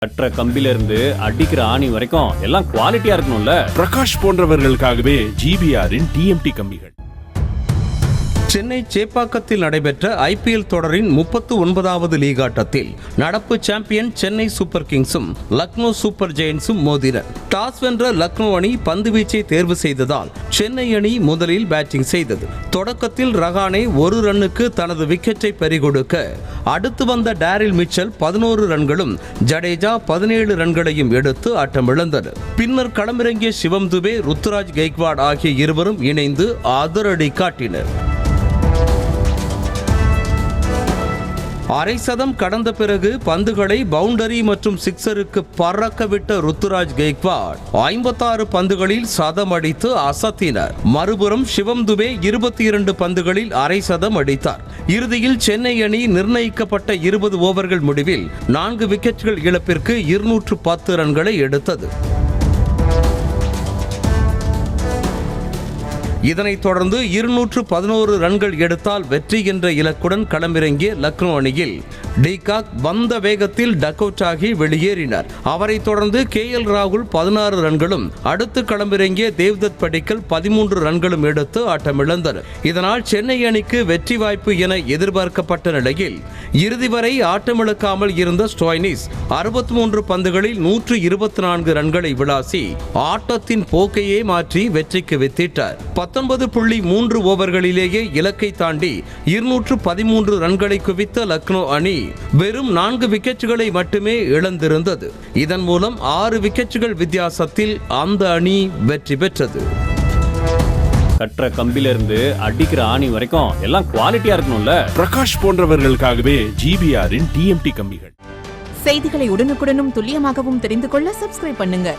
கட்டுற கம்பில இருந்து அடிக்கிற ஆணி வரைக்கும் எல்லாம் குவாலிட்டியா இருக்கணும்ல. பிரகாஷ் போன்றவர்களுக்காகவே ஜிபிஆரின் டிஎம்டி கம்பிகள். சென்னை சேப்பாக்கத்தில் நடைபெற்ற ஐபிஎல் தொடரின் 39வது லீக் ஆட்டத்தில் நடப்பு சாம்பியன் சென்னை சூப்பர் கிங்ஸும் லக்னோ சூப்பர் ஜெயண்ட்ஸும் மோதினர். டாஸ் வென்ற லக்னோ அணி பந்துவீச்சை தேர்வு செய்ததால் சென்னை அணி முதலில் பேட்டிங் செய்தது. தொடக்கத்தில் ரஹானே ஒரு ரன்னுக்கு தனது விக்கெட்டை பறிகொடுக்க அடுத்து வந்த டேரில் மிச்சல் 11 ரன்களும் ஜடேஜா 17 ரன்களையும் எடுத்து ஆட்டமிழந்தனர். பின்னர் களமிறங்கிய சிவம் துபே, ருத்துராஜ் கெய்க்வாட் ஆகிய இருவரும் இணைந்து அதிரடி காட்டினர். அரை சதம் கடந்த பிறகு பந்துகளை பவுண்டரி மற்றும் சிக்ஸருக்கு பறக்கவிட்ட ருத்துராஜ் கெய்க்வாட் 56 பந்துகளில் சதம் அடித்து அசத்தினார். மறுபுறம் சிவம் துபே 22 பந்துகளில் அரை சதம் அடித்தார். இறுதியில் சென்னை அணி நிர்ணயிக்கப்பட்ட 20 ஓவர்கள் முடிவில் 4 விக்கெட்டுகள் இழப்பிற்கு 210 ரன்களை எடுத்தது. இதனைத் தொடர்ந்து 211 ரன்கள் எடுத்தால் வெற்றி என்ற இலக்குடன் களமிறங்கிய லக்னோ அணியில் டிகாக் வந்த வேகத்தில் டக் அவுட் ஆகி வெளியேறினார். அவரை தொடர்ந்து KL ராகுல் 16 ரன்களும், அடுத்து களமிறங்கிய தேவ்தத் படிக்கல் 13 ரன்களும் எடுத்து ஆட்டமிழந்தனர். இதனால் சென்னை அணிக்கு வெற்றி வாய்ப்பு என எதிர்பார்க்கப்பட்ட நிலையில் இறுதி வரை ஆட்டமிழக்காமல் இருந்த ஸ்டோய்னிஸ் 63 பந்துகளில் 124 ரன்களை விளாசி ஆட்டத்தின் போக்கையே மாற்றி வெற்றிக்கு வித்திட்டார். 19.3 ஓவர்களிலேயே இலக்கை தாண்டி 213 ரன்களை குவித்த லக்னோ அணி வெறும் 4 விக்கெட்டுகளை மட்டுமே இழந்திருந்தது. இதன் மூலம் 6 விக்கெட்டுகள் வித்தியாசத்தில் அந்த அணி வெற்றி பெற்றது. கட்டுற கம்பில இருந்து அடிக்கிற ஆணி வரைக்கும் எல்லாம் குவாலிட்டியா இருக்கணும்ல. பிரகாஷ் போன்றவர்களுக்காகவே ஜிபிஆரின் டிஎம்டி கம்பிகள். செய்திகளை உடனுக்குடனும் துல்லியமாகவும் தெரிந்து கொள்ள சப்ஸ்கிரைப் பண்ணுங்க.